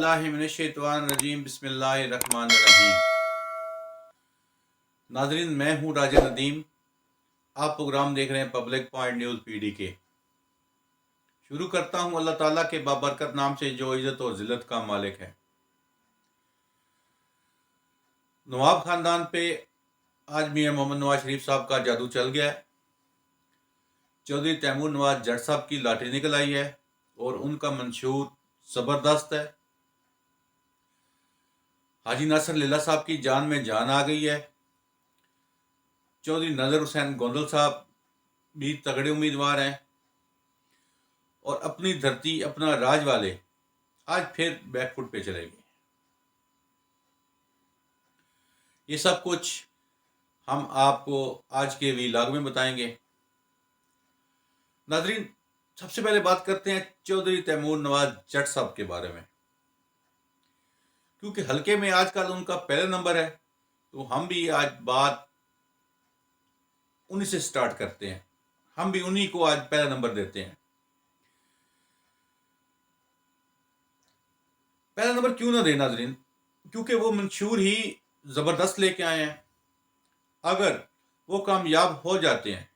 औज़ुबिल्लाहिमिनश्शैतानिर्रजीम बिस्मिल्लाहिर्रहमानिर्रहीम। नाज़रीन, मैं हूँ राजा नदीम। आप प्रोग्राम देख रहे हैं पब्लिक पॉइंट न्यूज़ पीडी के। शुरू करता हूँ अल्लाह ताला के बाबरकत नाम से जो इज़्ज़त और ज़िल्लत का मालिक है। नवाब ख़ानदान पे आज मियां मोहम्मद नवाज शरीफ साहब का जादू चल गया है। चौधरी तैमूर नवाज जट साहब की लाटरी निकल आई है और उनका मंशूर ज़बरदस्त है। हाजी नासिर लीला साहब की जान में जान आ गई है। चौधरी नज़र हुसैन गोंदल साहब भी तगड़े उम्मीदवार हैं और अपनी धरती अपना राज वाले आज फिर बैकफुट पे चले गए। ये सब कुछ हम आपको आज के वीलॉग में बताएंगे। नाजरीन, सबसे पहले बात करते हैं चौधरी तैमूर नवाज जट साहब के बारे में, क्योंकि हल्के में आजकल उनका पहला नंबर है, तो हम भी आज बात उन्हीं से स्टार्ट करते हैं। हम भी उन्हीं को आज पहला नंबर देते हैं। पहला नंबर क्यों ना दे नाजरीन, क्योंकि वो मंशूर ही ज़बरदस्त लेके आए हैं। अगर वो कामयाब हो जाते हैं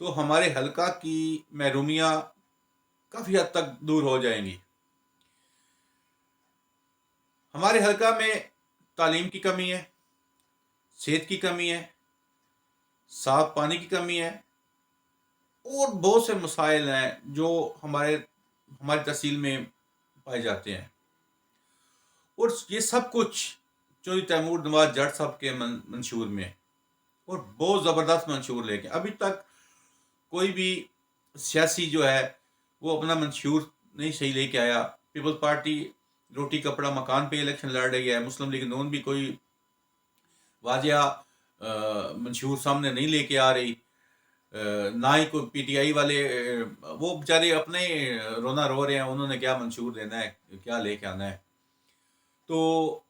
तो हमारे हलका की महरूमियाँ काफ़ी हद तक दूर हो जाएंगी। हमारे हलका में तालीम की कमी है, सेहत की कमी है, साफ पानी की कमी है और बहुत से मसाइल हैं जो हमारी तहसील में पाए जाते हैं। और ये सब कुछ चौधरी तैमूर नवाज जट साहब के मंशूर में और बहुत ज़बरदस्त मंशूर लेके अभी तक कोई भी सियासी जो है वो अपना मंशूर नहीं सही लेके आया। पीपल्स पार्टी रोटी कपड़ा मकान पे इलेक्शन लड़ रही है। मुस्लिम लीग नून भी कोई वाजिया मंशूर सामने नहीं लेके आ रही। ना ही कोई पीटीआई वाले वो बेचारे अपने रोना रो रहे हैं, उन्होंने क्या मंशूर देना है, क्या लेके आना है। तो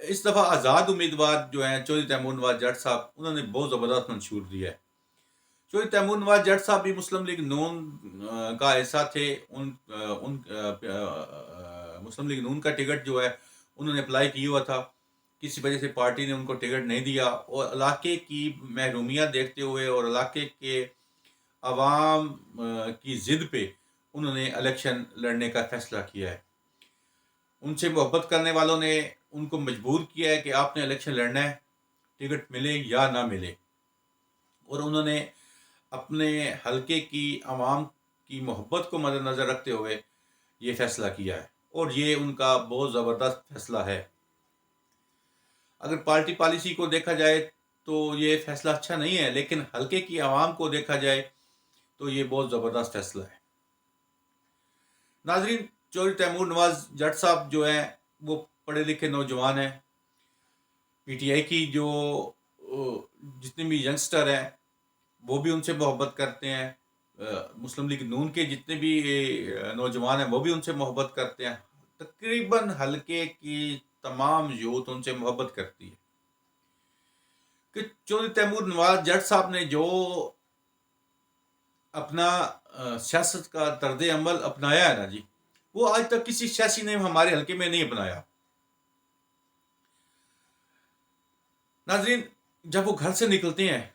इस दफ़ा आज़ाद उम्मीदवार जो हैं चौधरी तैमूर नवाज जट साहब, उन्होंने बहुत ज़बरदस्त मंशूर दिया है। चौधरी तैमूर नवाज जट साहब भी मुस्लिम लीग नून का हिस्सा थे। मुस्लिम लीग नून का टिकट जो है उन्होंने अप्लाई किया हुआ था, किसी वजह से पार्टी ने उनको टिकट नहीं दिया और इलाके की महरूमियाँ देखते हुए और इलाके के अवाम की ज़िद पे उन्होंने इलेक्शन लड़ने का फैसला किया है। उनसे मोहब्बत करने वालों ने उनको मजबूर किया है कि आपने इलेक्शन लड़ना है, टिकट मिले या ना मिले। और उन्होंने अपने हलके की आवाम की मोहब्बत को मद्देनज़र रखते हुए ये फैसला किया है और ये उनका बहुत ज़बरदस्त फैसला है। अगर पार्टी पॉलिसी को देखा जाए तो ये फैसला अच्छा नहीं है, लेकिन हलके की आवाम को देखा जाए तो ये बहुत ज़बरदस्त फैसला है। नाजरीन, चौधरी तैमूर नवाज जट साहब जो हैं वो पढ़े लिखे नौजवान हैं। पीटीआई की जो जितने भी यंगस्टर हैं वो भी उनसे मोहब्बत करते हैं। मुस्लिम लीग नून के जितने भी नौजवान हैं वो भी उनसे मोहब्बत करते हैं। तकरीबन हलके की तमाम यूथ उनसे मोहब्बत करती है कि चौधरी तैमूर नवाज जट साहब ने जो अपना सियासत का तर्ज अमल अपनाया है ना जी, वो आज तक किसी सियासी ने हमारे हलके में नहीं अपनाया। नाजरीन, जब वो घर से निकलते हैं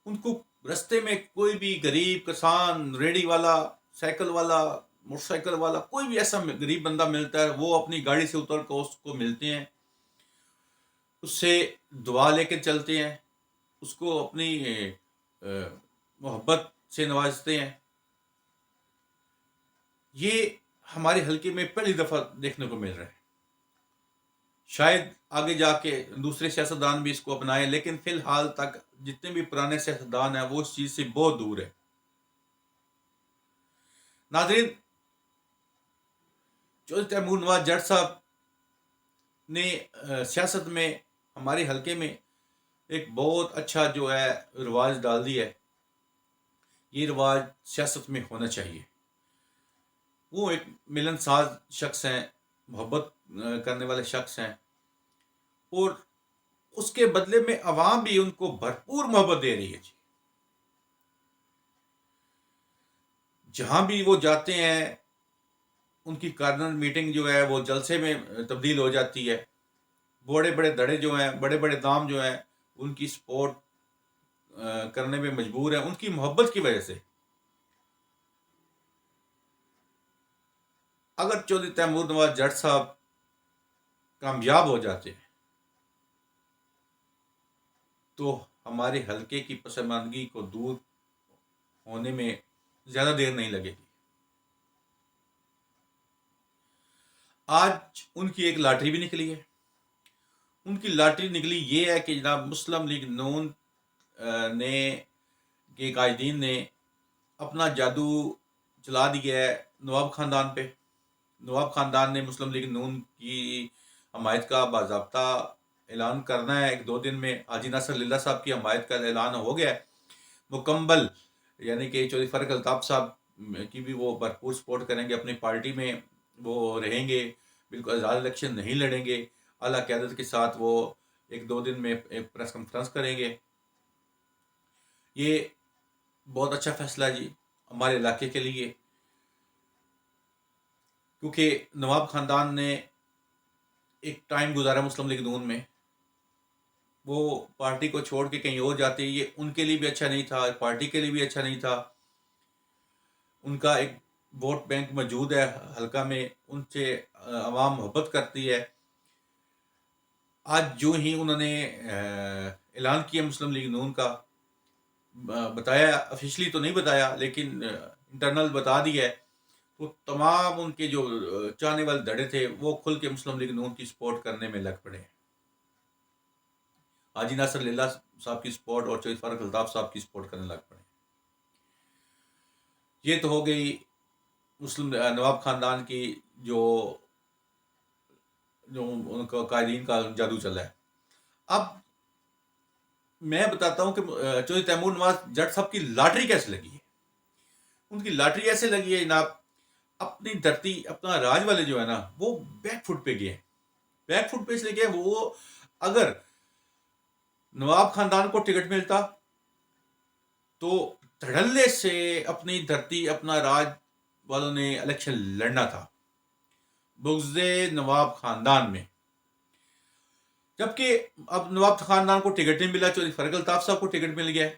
उनको रास्ते में कोई भी गरीब किसान, रेडी वाला, साइकिल वाला, मोटरसाइकिल वाला, कोई भी ऐसा गरीब बंदा मिलता है, वो अपनी गाड़ी से उतर कर उसको मिलते हैं, उससे दुआ लेके चलते हैं, उसको अपनी मोहब्बत से नवाजते हैं। ये हमारे हलके में पहली दफ़ा देखने को मिल रहा है। शायद आगे जाके दूसरे सियासतदान भी इसको अपनाएं, लेकिन फिलहाल तक जितने भी पुराने सियासतदान हैं वो इस चीज़ से बहुत दूर है। नाज़रीन, चौधरी तैमूर नवाज जट साहब ने सियासत में हमारे हलके में एक बहुत अच्छा जो है रिवाज डाल दिया है। ये रिवाज सियासत में होना चाहिए। वो एक मिलनसाज शख्स हैं, मोहब्बत करने वाले शख्स हैं और उसके बदले में अवाम भी उनको भरपूर मोहब्बत दे रही है जी। जहां भी वो जाते हैं उनकी कार्नर मीटिंग जो है वो जलसे में तब्दील हो जाती है। बड़े बड़े धड़े जो हैं, बड़े बड़े दाम जो हैं, उनकी सपोर्ट करने में मजबूर है उनकी मोहब्बत की वजह से। अगर चौधरी तैमूर नवाज जट साहब कामयाब हो जाते हैं तो हमारे हल्के की पसमानदगी को दूर होने में ज़्यादा देर नहीं लगेगी। आज उनकी एक लॉटरी भी निकली है। उनकी लॉटरी निकली ये है कि जनाब मुस्लिम लीग नून ने के कायदीन ने अपना जादू चला दिया है नवाब ख़ानदान पे। नवाब ख़ानदान ने मुस्लिम लीग नून की हमायत का बाज़ाब्ता ऐलान करना है एक दो दिन में। हाजी नासर लिल्ला साहब की हमायत का ऐलान हो गया है मुकम्मल, यानी कि चौधरी फ़ारूक अल्ताफ़ साहब की भी वो भरपूर सपोर्ट करेंगे, अपनी पार्टी में वो रहेंगे, बिल्कुल आज़ाद इलेक्शन नहीं लड़ेंगे। आला क़यादत के साथ वो एक दो दिन में एक प्रेस कॉन्फ्रेंस करेंगे। ये बहुत अच्छा फैसला है जी हमारे इलाके के लिए, क्योंकि नवाब ख़ानदान ने एक टाइम गुजारा मुस्लिम लीग नून में, वो पार्टी को छोड़ के कहीं और जाते, ये उनके लिए भी अच्छा नहीं था, पार्टी के लिए भी अच्छा नहीं था। उनका एक वोट बैंक मौजूद है हल्का में, उनसे अवाम मोहब्बत करती है। आज जो ही उन्होंने ऐलान किया मुस्लिम लीग नून का, बताया ऑफिशियली तो नहीं बताया लेकिन इंटरनल बता दिया है, तो तमाम उनके जो चाहने वाले धड़े थे वो खुल के मुस्लिम लीग नून की सपोर्ट करने में लग पड़े। हाजी नासर लिल्ला साहब की सपोर्ट और चौधरी फ़ारूक अल्ताफ़ साहब की सपोर्ट करने लग पड़े। ये तो हो गई मुस्लिम नवाब ख़ानदान की जो जो उनका कायदीन का जादू चला है। अब मैं बताता हूँ कि चौधरी तैमूर नवाज जट साहब की लॉटरी कैसे लगी है। उनकी लॉटरी ऐसे लगी है जनाब, अपनी धरती अपना राज वाले जो है ना वो बैक फुट पे गए। बैक फुट पे इसलिए गए, वो अगर नवाब खानदान को टिकट मिलता तो धड़ल्ले से अपनी धरती अपना राज वालों ने इलेक्शन लड़ना था बुग़्ज़े नवाब खानदान में। जबकि अब नवाब खानदान को टिकट नहीं मिला, चौधरी फ़ारूक अल्ताफ़ साहब को टिकट मिल गया,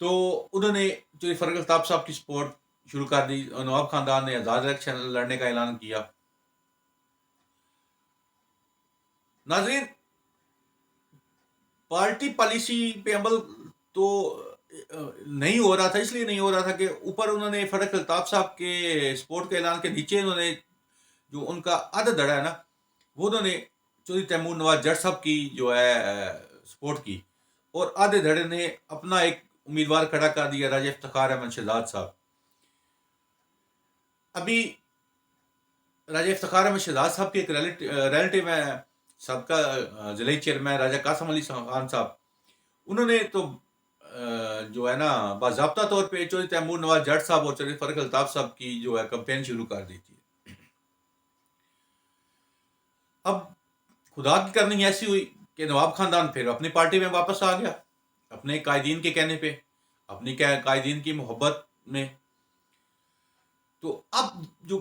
तो उन्होंने चौधरी फ़ारूक अल्ताफ़ साहब की सपोर्ट शुरू कर दी। नवाब खानदान ने आज़ाद इलेक्शन लड़ने का ऐलान किया। नाज़रीन, पार्टी पॉलिसी पे अमल तो नहीं हो रहा था, इसलिए नहीं हो रहा था कि ऊपर उन्होंने फ़ारूक अल्ताफ़ साहब के सपोर्ट के ऐलान के नीचे उन्होंने जो उनका आधा धड़ा है ना वो उन्होंने चौधरी तैमूर नवाज जट साहब की जो है सपोर्ट की, और आधे धड़े ने अपना एक उम्मीदवार खड़ा कर दिया, राजा इफ्तिखार अहमद शहजाद साहब। अभी राजा इफ्तिखार अहमद शहजाद साहब के एक रिलेटिव है, सबका जिले चेयरमैन राजा कासम अली खान साहब, उन्होंने तो जो है ना बाज़ाब्ता तौर पे चौधरी तैमूर नवाज जट साहब और चौधरी फ़ारूक अल्ताफ़ साहब की जो है कैंपेन शुरू कर दी थी। अब खुदा की करनी ऐसी हुई कि नवाब खानदान फिर अपनी पार्टी में वापस आ गया, अपने कायदीन के कहने पे, अपनी कायदीन की मोहब्बत में। तो अब जो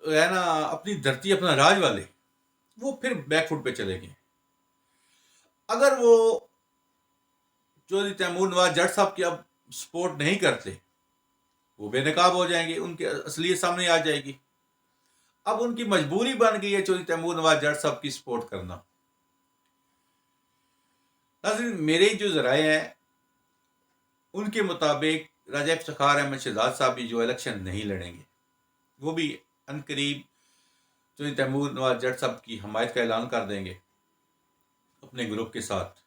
है ना अपनी धरती अपना राज वाले वो फिर बैकफुट पे चले गए। अगर वो चौधरी तैमूर नवाज जट साहब की अब सपोर्ट नहीं करते, वो बेनकाब हो जाएंगे, उनकी असलियत सामने आ जाएगी। अब उनकी मजबूरी बन गई है चौधरी तैमूर नवाज जट साहब की सपोर्ट करना। नाज़रीन, मेरे जो ज़राए हैं उनके मुताबिक राजा इफ्तिखार अहमद शहजाद साहब भी जो इलेक्शन नहीं लड़ेंगे, वो भी अनकरीब चौधरी तैमूर नवाज जट साहब की हमायत का ऐलान कर देंगे अपने ग्रुप के साथ।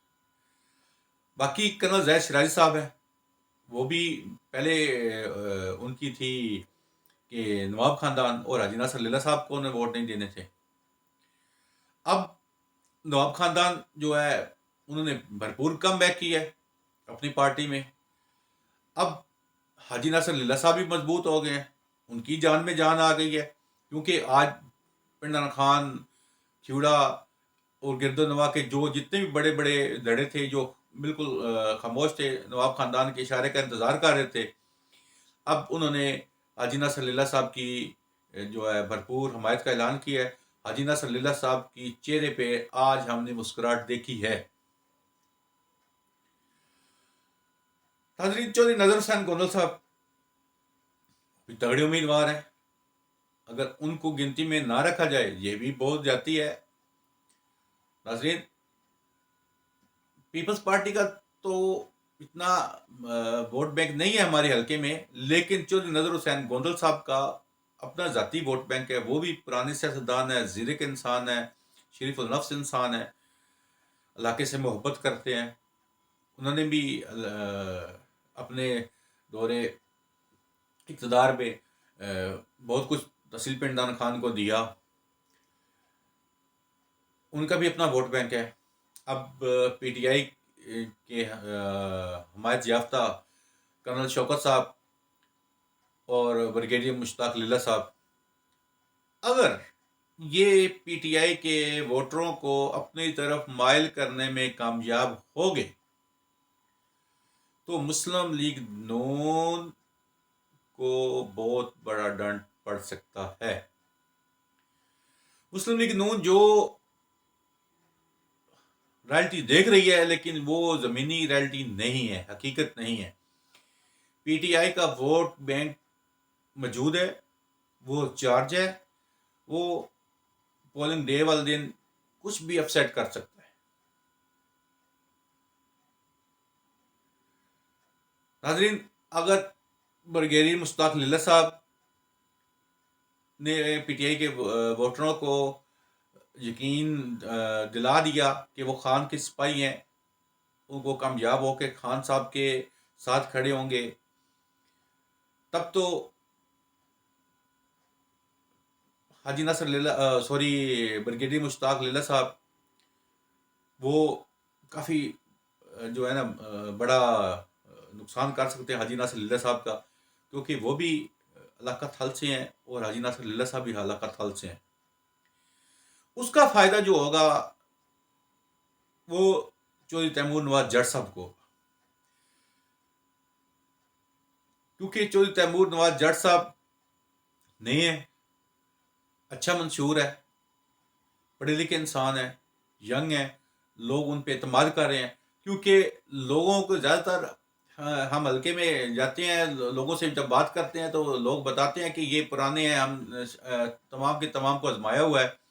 बाकी कर्नल ज़ैद शिराजी साहब हैं, वो भी पहले उनकी थी कि नवाब खानदान और हाजी नासर लिल्ला साहब को उन्हें वोट नहीं देने थे। अब नवाब खानदान जो है उन्होंने भरपूर कम बैक की है अपनी पार्टी में। अब हाजी नासर लिल्ला साहब भी मजबूत हो गए हैं, उनकी जान में जान आ गई है, क्योंकि आज पिंडा खान, खिवड़ा और गिरदोनवा के जो जितने भी बड़े बड़े धड़े थे जो बिल्कुल खामोश थे, नवाब खानदान के इशारे का इंतज़ार कर रहे थे, अब उन्होंने हाजी नासर लिल्ला साहब की जो है भरपूर हमायत का ऐलान किया है। हाजी नासर लिल्ला साहब की चेहरे पे आज हमने मुस्कुराहट देखी है। नाज़रीन, चौधरी नजर हुसैन गोंदल साहब तगड़े उम्मीदवार हैं। अगर उनको गिनती में ना रखा जाए ये भी बहुत जाती है। नाज़रीन, पीपल्स पार्टी का तो इतना वोट बैंक नहीं है हमारे हल्के में, लेकिन चौधरी नजर हुसैन गोंदल साहब का अपना ज़ाती वोट बैंक है। वो भी पुराने सियासतदान है, ज़िरे के इंसान है, शरीफ उल नफ्स इंसान है, इलाके से मोहब्बत करते हैं। उन्होंने भी अपने दौरे इक़्तिदार में बहुत कुछ तहसील पे इमरान खान को दिया। उनका भी अपना वोट बैंक है। अब पीटीआई के हमायत याफ्ता कर्नल शौकत साहब और ब्रिगेडियर मुश्ताक लीला साहब, अगर ये पीटीआई के वोटरों को अपनी तरफ माइल करने में कामयाब हो गए तो मुस्लिम लीग नून को बहुत बड़ा दंड पड़ सकता है। मुस्लिम लीग नून जो रियलिटी देख रही है, लेकिन वो जमीनी रियलिटी नहीं है, हकीकत नहीं है। पीटीआई का वोट बैंक मौजूद है, वो चार्ज है, वो पोलिंग डे वाले दिन कुछ भी अपसेट कर सकता है। नाजरीन, अगर ब्रिगेडियर मुश्ताक लीला साहब ने पीटीआई के वोटरों को यकीन दिला दिया कि वो खान के सिपाही हैं, उनको कामयाब होकर खान साहब के साथ खड़े होंगे, तब तो हाजी नासर लीला सॉरी ब्रिगेडियर मुश्ताक लीला साहब वो काफ़ी जो है ना बड़ा नुकसान कर सकते हैं हाजी नासर लीला साहब का, क्योंकि वो भी इलाका थल से हैं और हाजी नासर लीला साहब भी इलाका थल से हैं। उसका फ़ायदा जो होगा वो चौधरी तैमूर नवाज जट साहब को, क्योंकि चौधरी तैमूर नवाज जट साहब नहीं है, अच्छा मंशूर है, पढ़े लिखे इंसान है, यंग है, लोग उन पर एतमाद कर रहे हैं। क्योंकि लोगों को ज़्यादातर हम हल्के में जाते हैं, लोगों से जब बात करते हैं तो लोग बताते हैं कि ये पुराने हैं, हम तमाम के तमाम को आजमाया हुआ है।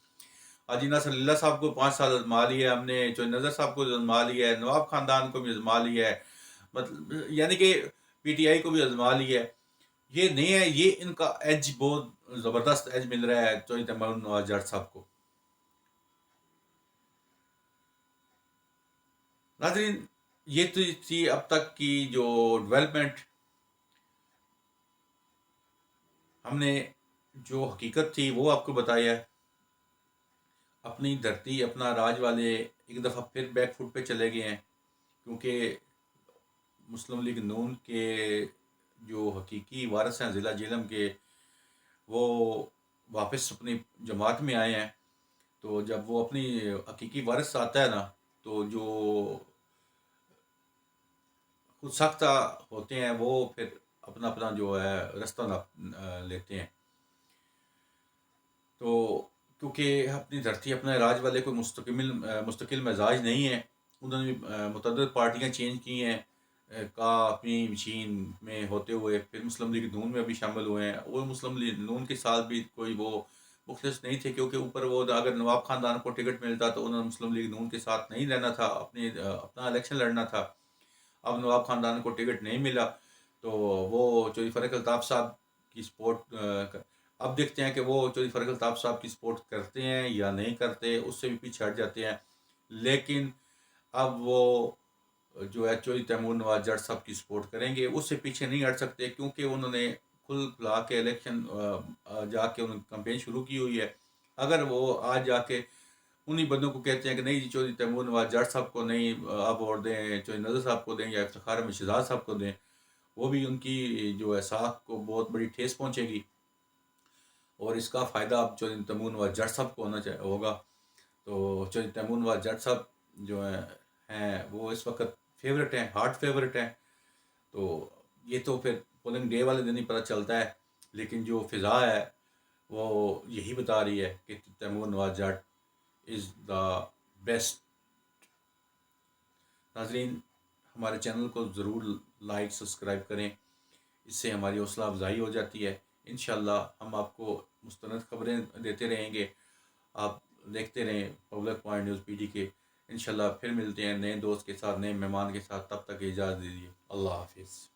हाजी नासर लीला साहब को 5 साल आजमा लिया हमने, चौधरी नजर साहब को आजमा लिया है, नवाब खानदान को भी आजमा लिया है, मतलब यानी कि पीटीआई को भी आजमा लिया है। ये नहीं है, ये इनका एज बहुत ज़बरदस्त एज मिल रहा है चौधरी तैमूर नवाज जट साहब को। नाजरीन, ये तो थी अब तक की जो डेवलपमेंट, हमने जो हकीकत थी वो आपको बताया है। अपनी धरती अपना राज वाले एक दफ़ा फिर बैक फुट पे चले गए हैं, क्योंकि मुस्लिम लीग नून के जो हकीकी वारिस हैं ज़िला जेहलम के, वो वापस अपनी जमात में आए हैं। तो जब वो अपनी हकीकी वारिस आता है ना, तो जो खुद सख्त होते हैं वो फिर अपना अपना जो है रास्ता लेते हैं। तो क्योंकि अपनी धरती अपने राज वाले कोई मुस्तकिल मिजाज नहीं है, उन्होंने मुतअद्दिद पार्टियाँ चेंज की हैं, का अपनी मशीन में होते हुए फिर मुस्लिम लीग नून में भी शामिल हुए हैं। वो मुस्लिम लीग नून के साथ भी कोई वो मुखलिस नहीं थे, क्योंकि ऊपर वो अगर नवाब खानदान को टिकट मिलता तो उन्होंने मुस्लिम लीग नून के साथ नहीं रहना था, अपना इलेक्शन लड़ना था। अब नवाब खानदान को टिकट नहीं मिला तो वो चौधरी फ़ारूक अल्ताफ़ साहब की सपोर्ट अब देखते हैं कि वो चौधरी फ़ारूक अल्ताफ़ साहब की सपोर्ट करते हैं या नहीं करते, उससे भी पीछे हट जाते हैं। लेकिन अब वो जो है चौधरी तैमूर नवाज जट साहब की सपोर्ट करेंगे, उससे पीछे नहीं हट सकते, क्योंकि उन्होंने खुल खुला के इलेक्शन जाके उन्होंने कैंपेन शुरू की हुई है। अगर वो आज जाके उन्हीं बंदों को कहते हैं कि नहीं जी चौधरी तैमूर नवाज जट साहब को नहीं आप वोट दें, चौधरी नज़र साहब को दें या इफ्तिखार अहमद शहजाद साहब को दें, वो भी उनकी जो है साख को बहुत बड़ी ठेस पहुंचेगी और इसका फ़ायदा अब चौधरी तैमूर नवाज जट साहब को होगा। तो चौधरी तैमूर नवाज जट साहब जो हैं वो इस वक्त फेवरेट हैं, हार्ट फेवरेट हैं। तो ये तो फिर पोलिंग डे वाले दिन ही पता चलता है, लेकिन जो फ़िज़ा है वो यही बता रही है कि Taimur Nawaz Jat is the best. नाजरीन, हमारे चैनल को ज़रूर लाइक सब्सक्राइब करें, इससे हमारी हौसला अफजाई हो जाती है। इंशाल्लाह हम आपको मुस्तनद खबरें देते रहेंगे। आप देखते रहें पब्लिक पॉइंट न्यूज़ पीडी के। इंशाल्लाह फिर मिलते हैं नए दोस्त के साथ, नए मेहमान के साथ। तब तक इजाज़त दीजिए। अल्लाह हाफिज़।